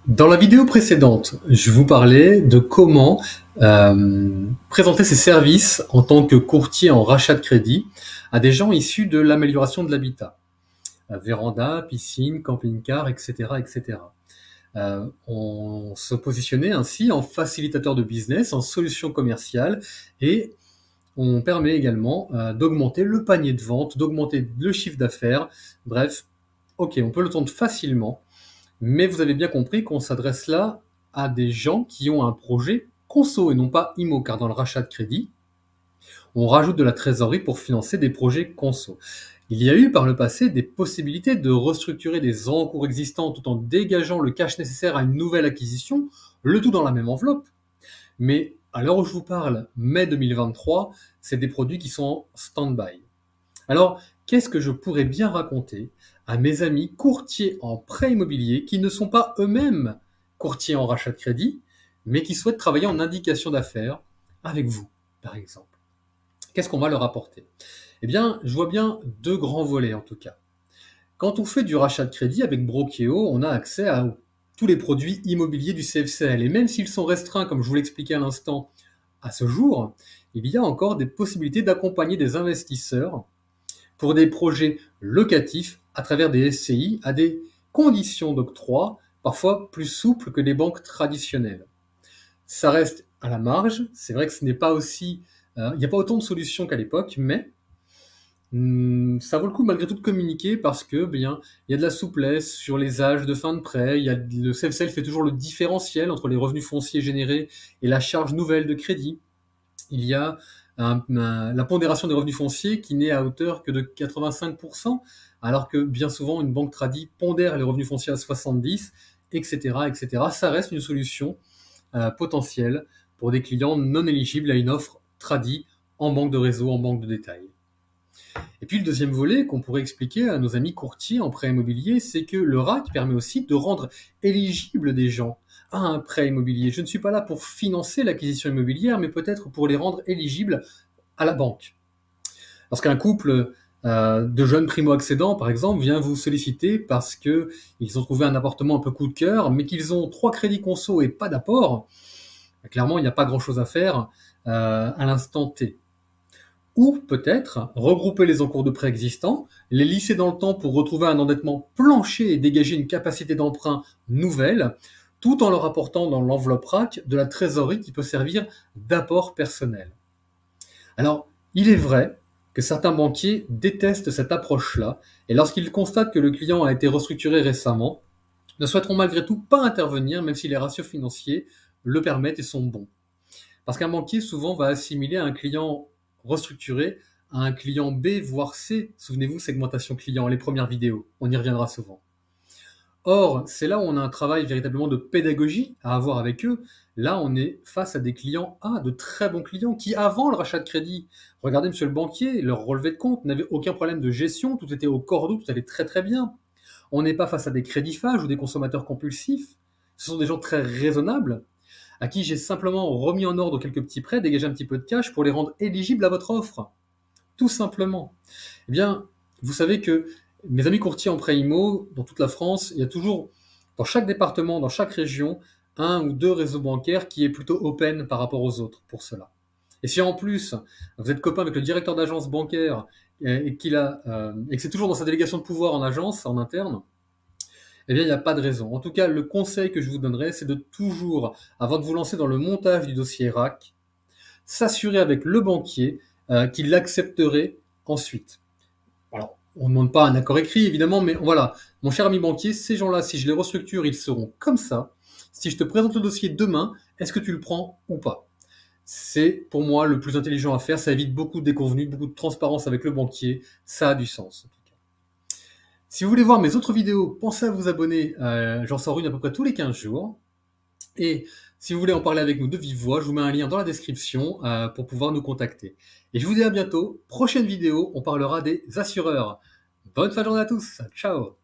Dans la vidéo précédente, je vous parlais de comment présenter ses services en tant que courtier en rachat de crédit à des gens issus de l'amélioration de l'habitat. Véranda, piscine, camping-car, etc., etc. On se positionnait ainsi en facilitateur de business, en solution commerciale, et on permet également d'augmenter le panier de vente, d'augmenter le chiffre d'affaires. Bref, ok, on peut le tendre facilement. Mais vous avez bien compris qu'on s'adresse là à des gens qui ont un projet conso et non pas IMO, car dans le rachat de crédit, on rajoute de la trésorerie pour financer des projets conso. Il y a eu par le passé des possibilités de restructurer des encours existants tout en dégageant le cash nécessaire à une nouvelle acquisition, le tout dans la même enveloppe. Mais à l'heure où je vous parle, mai 2023, c'est des produits qui sont en stand-by. Alors, qu'est-ce que je pourrais bien raconter à mes amis courtiers en prêt immobilier qui ne sont pas eux-mêmes courtiers en rachat de crédit, mais qui souhaitent travailler en indication d'affaires avec vous, par exemple? Qu'est-ce qu'on va leur apporter? Eh bien, je vois bien deux grands volets en tout cas. Quand on fait du rachat de crédit avec Brokeo, on a accès à tous les produits immobiliers du CFCL. Et même s'ils sont restreints, comme je vous l'expliquais à l'instant, à ce jour, il y a encore des possibilités d'accompagner des investisseurs pour des projets locatifs à travers des SCI à des conditions d'octroi parfois plus souples que les banques traditionnelles. Ça reste à la marge, c'est vrai que ce n'est pas aussi, il n'y a pas autant de solutions qu'à l'époque, mais ça vaut le coup malgré tout de communiquer parce que bien il y a de la souplesse sur les âges de fin de prêt, le CFCL fait toujours le différentiel entre les revenus fonciers générés et la charge nouvelle de crédit. Il y a la pondération des revenus fonciers qui n'est à hauteur que de 85%, alors que bien souvent une banque tradie pondère les revenus fonciers à 70%, etc., etc. Ça reste une solution potentielle pour des clients non éligibles à une offre tradie en banque de réseau, en banque de détail. Et puis le deuxième volet qu'on pourrait expliquer à nos amis courtiers en prêt immobilier, c'est que le RAC permet aussi de rendre éligibles des gens à un prêt immobilier. Je ne suis pas là pour financer l'acquisition immobilière, mais peut-être pour les rendre éligibles à la banque. Lorsqu'un couple de jeunes primo-accédants, par exemple, vient vous solliciter parce qu'ils ont trouvé un appartement un peu coup de cœur, mais qu'ils ont 3 crédits conso et pas d'apport, clairement, il n'y a pas grand-chose à faire à l'instant T. Ou peut-être regrouper les encours de prêt existants, les lisser dans le temps pour retrouver un endettement plancher et dégager une capacité d'emprunt nouvelle, tout en leur apportant dans l'enveloppe RAC de la trésorerie qui peut servir d'apport personnel. Alors, il est vrai que certains banquiers détestent cette approche-là, et lorsqu'ils constatent que le client a été restructuré récemment, ne souhaiteront malgré tout pas intervenir, même si les ratios financiers le permettent et sont bons. Parce qu'un banquier souvent va assimiler un client restructuré à un client B, voire C. Souvenez-vous, segmentation client, les premières vidéos. On y reviendra souvent. Or, c'est là où on a un travail véritablement de pédagogie à avoir avec eux. Là, on est face à des clients A, de très bons clients, qui avant le rachat de crédit, regardez monsieur le banquier, leur relevé de compte n'avait aucun problème de gestion, tout était au cordeau, tout allait très très bien. On n'est pas face à des crédifages ou des consommateurs compulsifs. Ce sont des gens très raisonnables, à qui j'ai simplement remis en ordre quelques petits prêts, dégagé un petit peu de cash pour les rendre éligibles à votre offre. Tout simplement. Eh bien, vous savez que mes amis courtiers en prêt IMO, dans toute la France, il y a toujours, dans chaque département, dans chaque région, un ou deux réseaux bancaires qui est plutôt open par rapport aux autres pour cela. Et si en plus, vous êtes copain avec le directeur d'agence bancaire et que c'est toujours dans sa délégation de pouvoir en agence, en interne, eh bien, il n'y a pas de raison. En tout cas, le conseil que je vous donnerais, c'est de toujours, avant de vous lancer dans le montage du dossier RAC, s'assurer avec le banquier qu'il l'accepterait ensuite. Alors, on ne demande pas un accord écrit, évidemment, mais voilà, mon cher ami banquier, ces gens-là, si je les restructure, ils seront comme ça. Si je te présente le dossier demain, est-ce que tu le prends ou pas? C'est pour moi le plus intelligent à faire, ça évite beaucoup de déconvenues, beaucoup de transparence avec le banquier, ça a du sens. Si vous voulez voir mes autres vidéos, pensez à vous abonner, j'en sors une à peu près tous les 15 jours. Et si vous voulez en parler avec nous de vive voix, je vous mets un lien dans la description pour pouvoir nous contacter. Et je vous dis à bientôt, prochaine vidéo, on parlera des assureurs. Bonne fin de journée à tous, ciao!